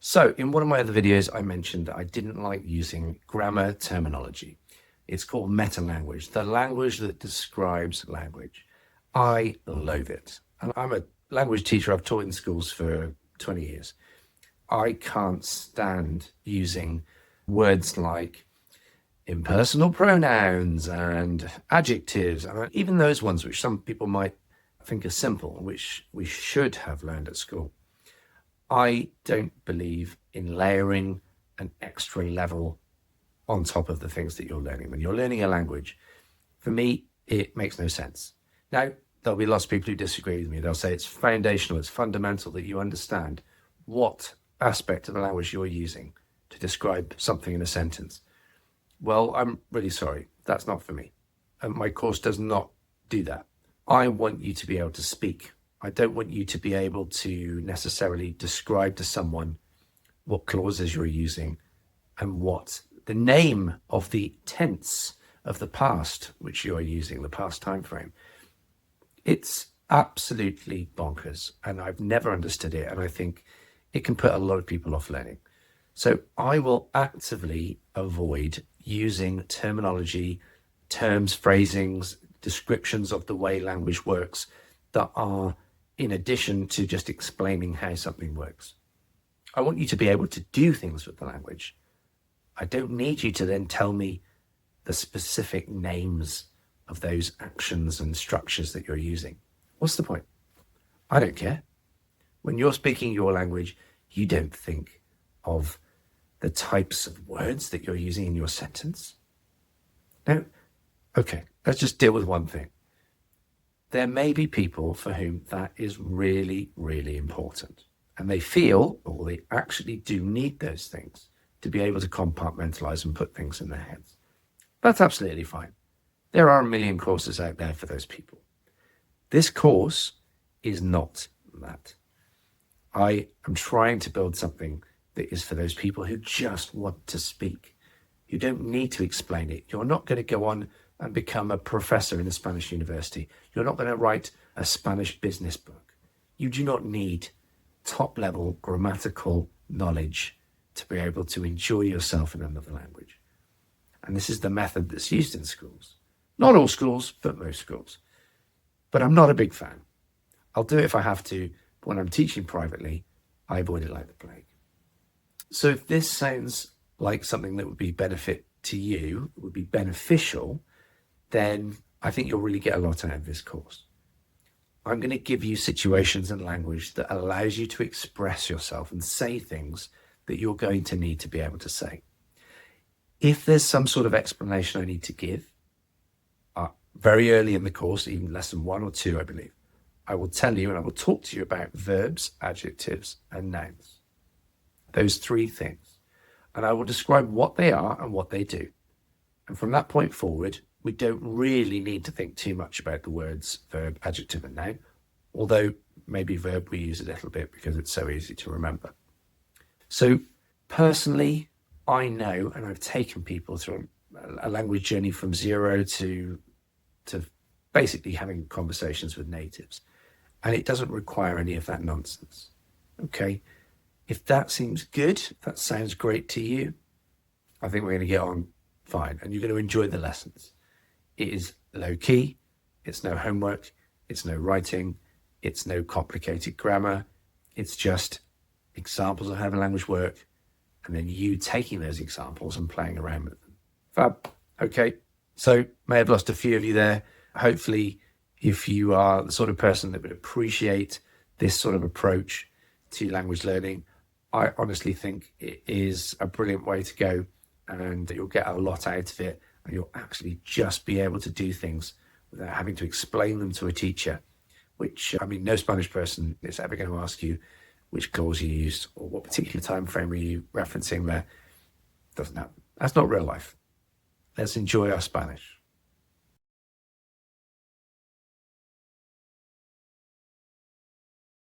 So in one of my other videos, I mentioned that I didn't like using grammar terminology. It's called meta-language, the language that describes language. I loathe it. And I'm a language teacher. I've taught in schools for 20 years. I can't stand using words like impersonal pronouns and adjectives, and even those ones which some people might think are simple, which we should have learned at school. I don't believe in layering an extra level on top of the things that you're learning. When you're learning a language, for me, it makes no sense. Now, there'll be lots of people who disagree with me. They'll say it's foundational, it's fundamental that you understand what aspect of the language you're using to describe something in a sentence. Well, I'm really sorry. That's not for me. And my course does not do that. I want you to be able to speak. I don't want you to be able to necessarily describe to someone what clauses you're using and what the name of the tense of the past which you are using, the past time frame. It's absolutely bonkers, and I've never understood it, and I think it can put a lot of people off learning. So I will actively avoid using terminology, terms, phrasings, descriptions of the way language works that are in addition to just explaining how something works. I want you to be able to do things with the language. I don't need you to then tell me the specific names of those actions and structures that you're using. What's the point? I don't care. When you're speaking your language, you don't think of the types of words that you're using in your sentence. No? Okay, let's just deal with one thing. There may be people for whom that is really, really important. And they feel, or they actually do need those things to be able to compartmentalize and put things in their heads. That's absolutely fine. There are a million courses out there for those people. This course is not that. I am trying to build something that is for those people who just want to speak. You don't need to explain it. You're not going to go on and become a professor in a Spanish university. You're not going to write a Spanish business book. You do not need top-level grammatical knowledge to be able to enjoy yourself in another language. And this is the method that's used in schools. Not all schools, but most schools. But I'm not a big fan. I'll do it if I have to, but when I'm teaching privately, I avoid it like the plague. So if this sounds like something that would be benefit to you, would be beneficial, then I think you'll really get a lot out of this course. I'm going to give you situations and language that allows you to express yourself and say things that you're going to need to be able to say. If there's some sort of explanation I need to give, very early in the course, even lesson 1 or 2, I believe, I will tell you and I will talk to you about verbs, adjectives, and nouns. Those 3 things. And I will describe what they are and what they do. And from that point forward, we don't really need to think too much about the words verb, adjective, and noun, although maybe verb we use a little bit because it's so easy to remember. So personally, I know, and I've taken people through a language journey from 0 to basically having conversations with natives, and it doesn't require any of that nonsense. Okay, if that seems good, if that sounds great to you, I think we're going to get on fine, and you're going to enjoy the lessons. It is low key, it's no homework, it's no writing, it's no complicated grammar, it's just examples of how the language work, and then you taking those examples and playing around with them. Fab. Okay, so may have lost a few of you there. Hopefully, if you are the sort of person that would appreciate this sort of approach to language learning, I honestly think it is a brilliant way to go, and you'll get a lot out of it, and you'll actually just be able to do things without having to explain them to a teacher, which, I mean, no Spanish person is ever going to ask you which clause you used or what particular time frame are you referencing there. Doesn't happen. That's not real life. Let's enjoy our Spanish.